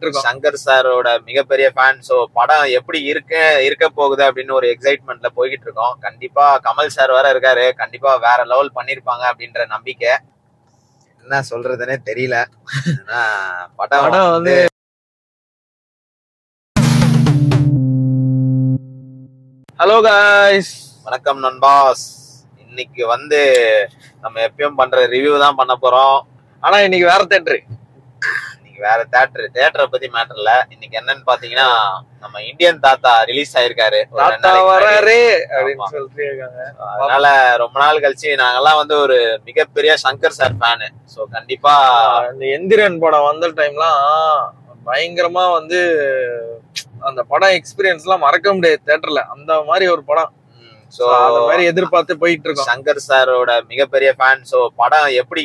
சங்கர் சாரோட மிகப்பெரிய fan. So படம் எப்படி இருக்க போகுது அப்படின்னு ஒரு எக்ஸைட்மெண்ட்ல போய்கிட்டு இருக்கோம். கண்டிப்பா கமல் சார் வேற இருக்காரு, கண்டிப்பா வேற லெவல் பண்ணிருப்பாங்க அப்படின்ற நம்பிக்கை. என்ன சொல்றதுன்னே தெரியல. படம் வந்து ஹலோ காய்ஸ், வணக்கம் நண்பாஸ். இன்னைக்கு வந்து நம்ம எப்பயும் பண்ற ரிவ்யூ தான் பண்ண போறோம். ஆனா இன்னைக்கு வேற தேட்டரு, வேற தேட்டரை பத்தி மேட்டர் இல்ல. இன்னைக்கு என்னன்னு பாத்தீங்கன்னா, நம்ம இந்தியன் தாத்தா ரிலீஸ் ஆயிருக்காரு. அதனால ரொம்ப நாள் கழிச்சு நாங்கெல்லாம் வந்து ஒரு மிகப்பெரிய சங்கர் சார் ஃபேனு. சோ கண்டிப்பா இந்த எந்திரன் படம் வந்த டைம்லாம் பயங்கரமா வந்து அந்த படம் எக்ஸ்பீரியன்ஸ் எல்லாம் மறக்க முடியாது தியேட்டர்ல. அந்த மாதிரி ஒரு படம். சோ அந்த மாதிரி எதிர்பார்த்து போயிட்டு இருக்கோம். சங்கர் சாரோட மிகப்பெரிய ஃபேன். சோ படம் எப்படி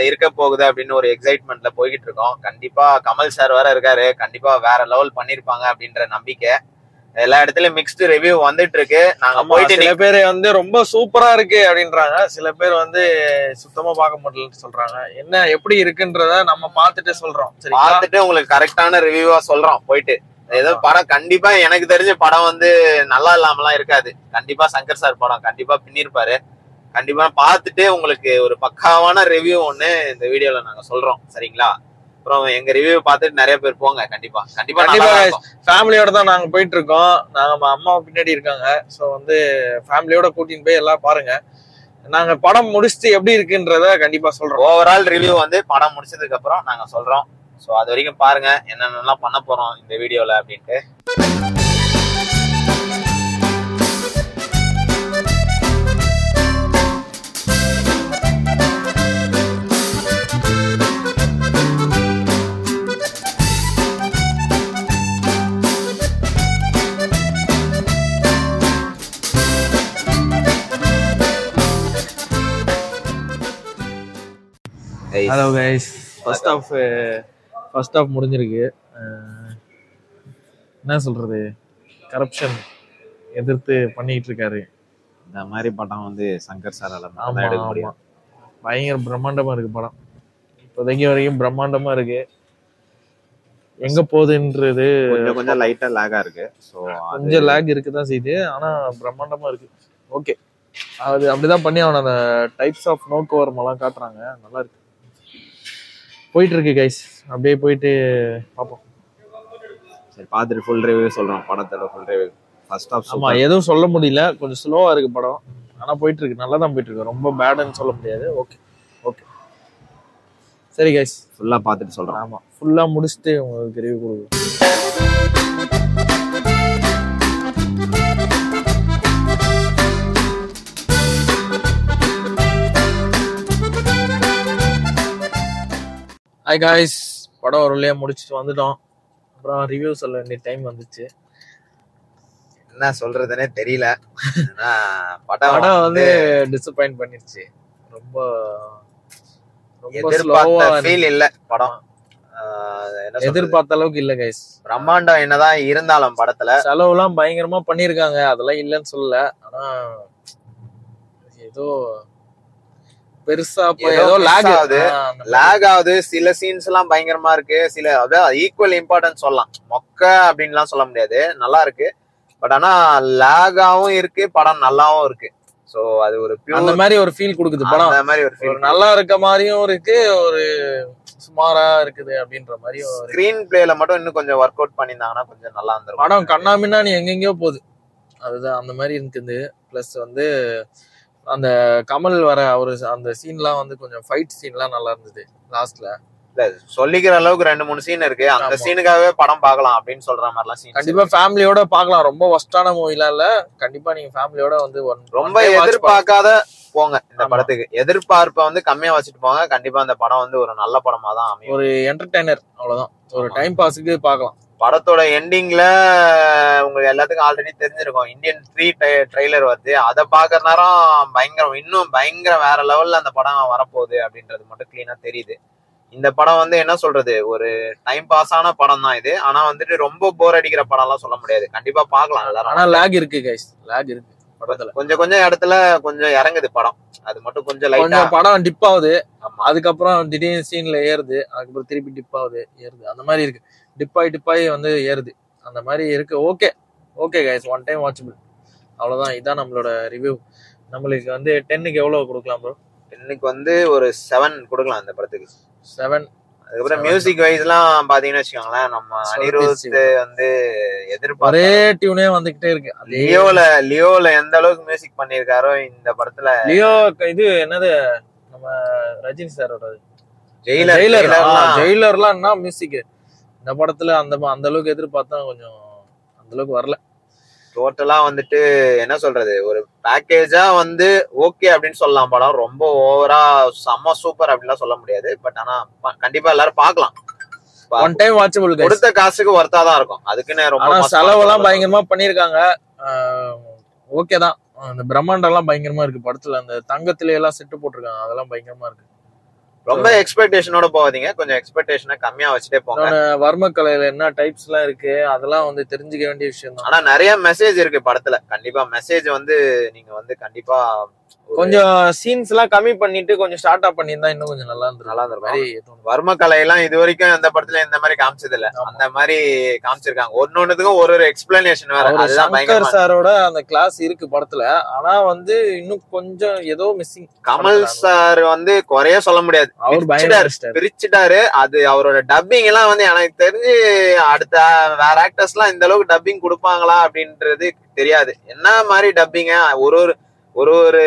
இருக்க போகுது அப்படின்னு ஒரு எக்ஸைட்மெண்ட்ல போய்கிட்டு இருக்கோம். கண்டிப்பா கமல் சார் வேற இருக்காரு, கண்டிப்பா வேற லெவல் பண்ணிருப்பாங்க அப்படின்ற நம்பிக்கை. எல்லா இடத்துலயும் மிக்ஸ்டு ரிவ்யூ வந்துட்டு இருக்கு. நாங்க போயிட்டு சில பேர் வந்து ரொம்ப சூப்பரா இருக்கு அப்படின்றாங்க, சில பேர் வந்து சுத்தமா பார்க்க முடியலன்னு சொல்றாங்க. என்ன எப்படி இருக்குன்றத நம்ம பார்த்துட்டு சொல்றோம். சரி, பார்த்துட்டு உங்களுக்கு கரெக்டான ரிவ்யூவா சொல்றோம். போயிட்டு ஏதோ படம் கண்டிப்பா எனக்கு தெரிஞ்ச படம் வந்து நல்லா இல்லாமலாம் இருக்காது. கண்டிப்பா சங்கர் சார் படம் கண்டிப்பா பின்னிருப்பாரு. கண்டிப்பா பார்த்துட்டு உங்களுக்கு ஒரு பக்காவான ரிவ்யூ ஒண்ணு இந்த வீடியோல நாங்க சொல்றோம். சரிங்களா? அப்புறம் எங்க ரிவ்யூ பார்த்துட்டு நிறைய பேர் போங்க. கண்டிப்பா ஃபேமிலியோட தான் நாங்க போயிட்டு இருக்கோம். நாங்க அம்மா பின்னாடி இருக்காங்க. ஸோ வந்து ஃபேமிலியோட கூட்டின்னு போய் எல்லாம் பாருங்க. நாங்க படம் முடிச்சுட்டு எப்படி இருக்குன்றத கண்டிப்பா சொல்றோம். ஓவரால் ரிவ்யூ வந்து படம் முடிச்சதுக்கு அப்புறம் நாங்க சொல்றோம். ஸோ அது வரைக்கும் பாருங்க என்னென்னலாம் பண்ண போறோம் இந்த வீடியோல அப்படின்ட்டு. ஹலோ கைஸ், ஃபர்ஸ்ட் ஆஃப் முடிஞ்சிருக்கு. என்ன சொல்றது, கரப்ஷன் எதிர்த்து பண்ணிட்டு இருக்காரு. இந்த மாதிரி படம் வந்து சங்கர் சாரால பயங்கர பிரம்மாண்டமா இருக்கு படம். இப்போதைக்கு வரைக்கும் பிரம்மாண்டமா இருக்கு. எங்க போகுதுன்றது கொஞ்சம் லைட்டா லேகா இருக்கு. ஸோ கொஞ்சம் லேக் இருக்குதான் செய்யுது, ஆனா பிரம்மாண்டமா இருக்கு. ஓகே, அது அப்படிதான் பண்ணி அவனை அந்த டைப்ஸ் ஆஃப் நோக்கோவரம் எல்லாம் காட்டுறாங்க. நல்லா இருக்கு, போயிட்டு இருக்கு கைஸ். அப்படியே போயிட்டு பார்ப்போம். சரி, பார்த்துட்டு ஃபுல் ரிவ்யூ சொல்றோம். படத்தோட ஃபுல் ரிவ்யூ. ஃபர்ஸ்ட் ஆஃப் ஆமா, எதுவும் சொல்ல முடியல, கொஞ்சம் ஸ்லோவா இருக்கு படம். ஆனா போயிட்டு இருக்கு, நல்லா தான் போயிட்டு இருக்கு. ரொம்ப பேடுன்னு சொல்ல முடியாது. ஓகே ஓகே, சரி கைஸ், ஃபுல்லா பார்த்துட்டு சொல்றோம். ஆமா, ஃபுல்லா முடிச்சுட்டு உங்களுக்கு ரிவ்யூ கொடுக்குறோம். ஹாய் காய்ஸ், படம் ஒரு வழியா முடிச்சுட்டு வந்துட்டோம். அப்புறம் ரிவ்யூ சொல்ல வேண்டிய டைம் வந்துச்சு. என்ன சொல்றதுன்னே தெரியல. படம் வந்து டிசப்பாயிண்ட் பண்ணிருச்சு. ரொம்ப எதிர்பார்த்த ஃபீல் இல்ல படம். எதிர்பார்த்த அளவுக்கு இல்ல கைஸ். பிரம்மாண்டம் என்னதான் இருந்தாலும் படத்துல செலவுலாம் பயங்கரமா பண்ணிருக்காங்க, அதெல்லாம் இல்லன்னு சொல்லல. ஆனா ஏதோ பெருசா ஏதோ லாக் ஆகுது. சில சீன்ஸ் எல்லாம் பயங்கரமா இருக்கு, சில அதாவது ஈக்குவல் இம்பார்ட்டன்ஸ் சொல்லலாம். மொக்க அப்படின்லாம் சொல்ல முடியாது, நல்லா இருக்கு. பட் ஆனா லாகாவும் இருக்கு, படம் நல்லாவும் இருக்கு. சோ அது ஒரு அந்த மாதிரி ஒரு ஃபீல் கொடுக்குது படம். அந்த மாதிரி ஒரு ஃபீல், நல்லா இருக்க மாதிரியும் இருக்கு, ஒரு சுமாரா இருக்குது அப்படின்ற மாதிரியும். ஸ்கிரீன் பிளேல மட்டும் இன்னும் கொஞ்சம் ஒர்க் அவுட் பண்ணியிருந்தாங்கன்னா கொஞ்சம் நல்லா இருந்திருக்கும். படம் கண்ணாமின்னா நீ எங்கெங்கயோ போகுது, அதுதான் அந்த மாதிரி இருக்குது. பிளஸ் வந்து அந்த கமல் வர அவரு அந்த சீன்லாம் வந்து கொஞ்சம் ஃபைட் சீன்லாம் நல்லா இருந்தது லாஸ்ட்ல. இல்ல சொல்லிக்கிற அளவுக்கு 2-3 சீன் இருக்கு. அந்த சீனுக்காகவே படம் பார்க்கலாம் அப்படின்னு சொல்ற மாதிரிலாம் சீன் கண்டிப்பா ஃபேமிலியோட பார்க்கலாம். ரொம்ப ஒஸ்டான மூவிலாம் இல்ல, கண்டிப்பா நீங்க ஃபேமிலியோட வந்து ரொம்ப எதிர்பார்க்காத போங்க இந்த படத்துக்கு. எதிர்பார்ப்பை வந்து கம்மியா வச்சுட்டு போங்க. கண்டிப்பா அந்த படம் வந்து ஒரு நல்ல படமா தான் அமையும். ஒரு என்டர்டைனர், அவ்வளவுதான். ஒரு டைம் பாஸுக்கு பார்க்கலாம். படத்தோட எண்டிங்ல உங்களுக்கு எல்லாத்துக்கும் ஆல்ரெடி தெரிஞ்சிருக்கும், இந்தியன் 3 ட்ரெய்லர் வருது. அதை பாக்குற நேரம் பயங்கரம், இன்னும் பயங்கர வேற லெவல்ல அந்த படம் வரப்போகுது அப்படின்றது மட்டும் கிளீனா தெரியுது. இந்த படம் வந்து என்ன சொல்றது, ஒரு டைம் பாஸ் ஆன படம் தான் இது. ஆனா வந்துட்டு ரொம்ப போர் அடிக்கிற படம் எல்லாம் சொல்ல முடியாது. கண்டிப்பா பாக்கலாம் எல்லாரும். ஆனா லாக் இருக்கு கைஸ், லாக் இருக்கு படத்துல. கொஞ்சம் இடத்துல கொஞ்சம் இறங்குது படம், அது மட்டும் கொஞ்சம் லைட்டா படம் டிப் ஆகுது. அதுக்கப்புறம் திடீர்னு சீன்ல ஏறுது, அதுக்கப்புறம் திருப்பி டிப் ஆகுது, ஏறுது, அந்த மாதிரி இருக்கு. டிப்பாய் வந்து ஏறுது அந்த மாதிரி இருக்கு. Okay okay guys, one time watchable. அவ்வளவுதான், இதான் நம்மளோட ரிவ்யூ. நம்மளுக்கு வந்து 10க்கு எவ்வளவு கொடுக்கலாம் ப்ரோ? 10க்கு வந்து ஒரு 7 கொடுக்கலாம் இந்த படத்துக்கு. 7. அதுக்கப்புறம் மியூசிக் வைஸ் எல்லாம் பாத்தீங்கன்னா வச்சுக்கோங்களேன், நம்ம அனிருத் வந்து ஒரே டியூனே வந்துகிட்டே இருக்கு. லியோல எந்த அளவுக்கு மியூசிக் பண்ணிருக்காரோ இந்த படத்துல. லியோ இது என்னது, நம்ம ரஜினி சாரோட ஜெயிலர்லாம் என்ன மியூசிக் இந்த படத்துல. அந்த அளவுக்கு எதிர்பார்த்தா கொஞ்சம் அந்த அளவுக்கு வரல. டோட்டலா வந்துட்டு என்ன சொல்றது, ஒரு பேக்கேஜா வந்து ஓகே அப்படின்னு சொல்லலாம். படம் ரொம்ப ஓவரா செம்ம சூப்பர் அப்படின்லாம் சொல்ல முடியாது. பட் ஆனா கண்டிப்பா எல்லாரும் பாக்கலாம். One time watchable. கொடுத்த காசுக்கு ஒர்த்தா தான் இருக்கும். அதுக்குன்னு ரொம்ப செலவெல்லாம் பயங்கரமா பண்ணிருக்காங்க. ஓகே தான். அந்த பிரம்மாண்டம் எல்லாம் பயங்கரமா இருக்கு படத்துல. அந்த தங்கத்திலே எல்லாம் செட்டு போட்டிருக்காங்க, அதெல்லாம் பயங்கரமா இருக்கு. ரொம்ப எக்ஸ்பெக்டேஷனோட போவாதீங்க, கொஞ்சம் எக்ஸ்பெக்டேஷனை கம்மியா வச்சுட்டே போங்க. வர்ம கலையில என்ன டைப்ஸ் எல்லாம் இருக்கு அதெல்லாம் வந்து தெரிஞ்சுக்க வேண்டிய விஷயம் தான். ஆனா நிறைய மெசேஜ் இருக்கு படத்துல. கண்டிப்பா மெசேஜ் வந்து நீங்க வந்து கண்டிப்பா கொஞ்சம் சீன்ஸ் எல்லாம் கம்மி பண்ணிட்டு கொஞ்சம் ஸ்டார்ட் அப் பண்ணியிருந்தா இன்னும் கொஞ்சம் நல்லா இருந்திருக்கும். வர்ம கலை எல்லாம் இது வரைக்கும் எந்த படத்துல இந்த மாதிரி காமிச்சது இல்ல, அந்த மாதிரி காமிச்சிருக்காங்க. ஒன்னொன்னுக்கும் ஒரு எக்ஸ்பிளனேஷன் வேற. சங்கர் சாரோட அந்த கிளாஸ் இருக்கு படத்துல, ஆனா வந்து இன்னும் கொஞ்சம் ஏதோ மிஸ்ஸிங். கமல் சார் வந்து குறைய சொல்ல முடியாது, அவர் பிரிச்சுட்டாரு. அது அவரோட டப்பிங் எல்லாம் வந்து எனக்கு தெரிஞ்சு அடுத்த வேற ஆக்டர்ஸ் எல்லாம் இந்த அளவுக்கு டப்பிங் கொடுப்பாங்களா அப்படின்றது தெரியாது. என்ன மாதிரி டப்பிங்க ஒரு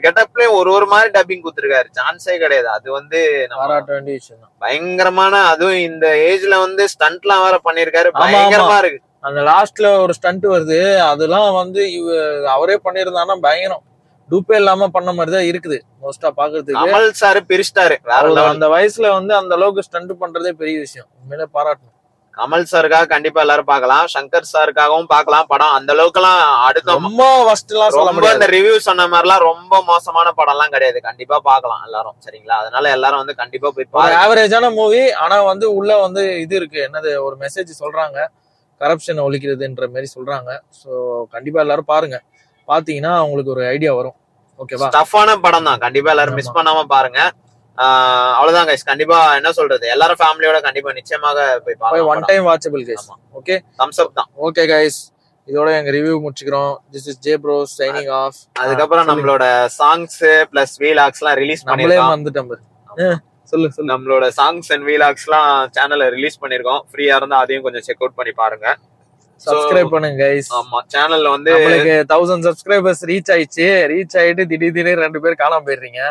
கெட்டப்லயும் ஒரு மாதிரி டப்பிங் கொடுத்துருக்காரு, சான்ஸே கிடையாது. அது வந்து பாராட்ட வேண்டிய விஷயம் தான். பயங்கரமான, அதுவும் இந்த ஏஜ்ல வந்து ஸ்டண்ட் எல்லாம் வேற பண்ணிருக்காரு, பயங்கரமா இருக்கு. அந்த லாஸ்ட்ல ஒரு ஸ்டண்ட் வருது, அதெல்லாம் வந்து அவரே பண்ணிருந்தானா பயங்கரம். டூப்பே இல்லாம பண்ண மாதிரிதான் இருக்குது மோஸ்டா பாக்குறதுக்கு. கமல் சார் பிரிச்சிட்டாரு. அந்த வயசுல வந்து அந்த அளவுக்கு ஸ்டண்ட் பண்றதே பெரிய விஷயம், உண்மையிலே பாராட்டணும். கமல் சாருக்காக கண்டிப்பா எல்லாரும் பாக்கலாம், சங்கர் சாருக்காகவும் பாக்கலாம். படம் அந்த அளவுக்கு எல்லாம் அடுத்த ரொம்ப இந்த ரிவ்யூ சொன்ன மாதிரி எல்லாம் ரொம்ப மோசமான படம் எல்லாம் கிடையாது. கண்டிப்பா பாக்கலாம் எல்லாரும், சரிங்களா? அதனால எல்லாரும் வந்து கண்டிப்பா போய் பாருங்க. ஆவரேஜான மூவி, ஆனா வந்து உள்ள வந்து இது இருக்கு, என்னது ஒரு மெசேஜ் சொல்றாங்க, கரப்ஷன் ஒழிக்கிறதுன்ற மாதிரி சொல்றாங்க. சோ கண்டிப்பா எல்லாரும் பாருங்க, பாத்தீங்கன்னா உங்களுக்கு ஒரு ஐடியா வரும். ஓகேவா? டஃப்பான படம் தான், கண்டிப்பா எல்லாரும் மிஸ் பண்ணாம பாருங்க. அவ்வளவுதான் கைஸ். கண்டிப்பா என்ன சொல்றது, எல்லாரும் ஃபேமிலியோட கண்டிப்பா நிச்சயமாக போய் பாருங்க. One time watchable guys. Okay, thumbs up தான். ஓகே கைஸ், இதோட எங்க ரிவ்யூ முடிச்சுக்கிறோம். This is J bro signing off. அதுக்கப்புறம் நம்மளோட சாங்ஸ் பிளஸ் வீலாக்ஸ் எல்லாம் ரிலீஸ் பண்ணிருக்கோம். சொல்லு. நம்மளோட சாங்ஸ் அண்ட் வீலாக்ஸ் எல்லாம் சேனல்ல ரிலீஸ் பண்ணிருக்கோம். ஃப்ரீயா இருந்தா அதையும் கொஞ்சம் செக் அவுட் பண்ணி பாருங்க. சப்ஸ்கிரைப் பண்ணுங்க கைஸ். ஆமா, சேனல்ல வந்து உங்களுக்கு 1000 சப்ஸ்கிரைபர்ஸ் ரீச் ஆயிட்டு திடீர்னு 2 பேர் காணாம போயிடுறீங்க.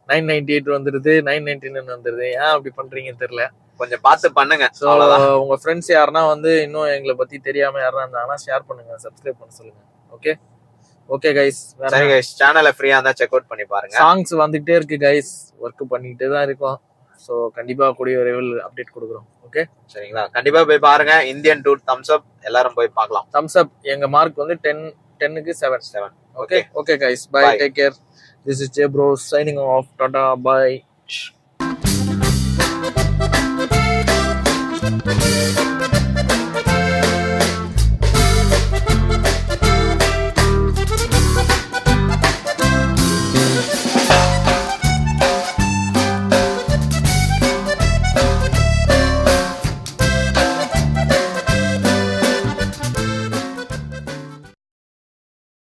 998 வந்துருது, 999 வந்துருது. ஏன் அப்படி பண்றீங்கன்னு தெரியல, கொஞ்சம் பார்த்து பண்ணுங்க. உங்க ஃப்ரெண்ட்ஸ் யாருன்னா வந்து இன்னும் எங்களை பத்தி தெரியாம யாருன்னா இருந்தாங்கன்னா ஷேர் பண்ணுங்க, சப்ஸ்கிரைப் பண்ண சொல்லுங்க. Okay guys. சரி கைஸ், சேனலை ஃப்ரீயா இருந்தா செக் அவுட் பண்ணி பாருங்க. சாங்ஸ் வந்துகிட்டே இருக்கு கைஸ், ஒர்க் பண்ணிக்கிட்டே தான் இருக்கோம். ஸோ கண்டிப்பா கூடிய விரைவில் அப்டேட் கொடுக்குறோம். ஓகே, சரிங்களா? கண்டிப்பா போய் பாருங்க. இந்தியன் டூர் தம்ஸ் அப், எல்லாரும் போய் பார்க்கலாம். Thumbs up. எங்க மார்க் வந்து 10க்கு 7. Okay guys, bye, take care. This is Jay Bro signing off. Tata, bye.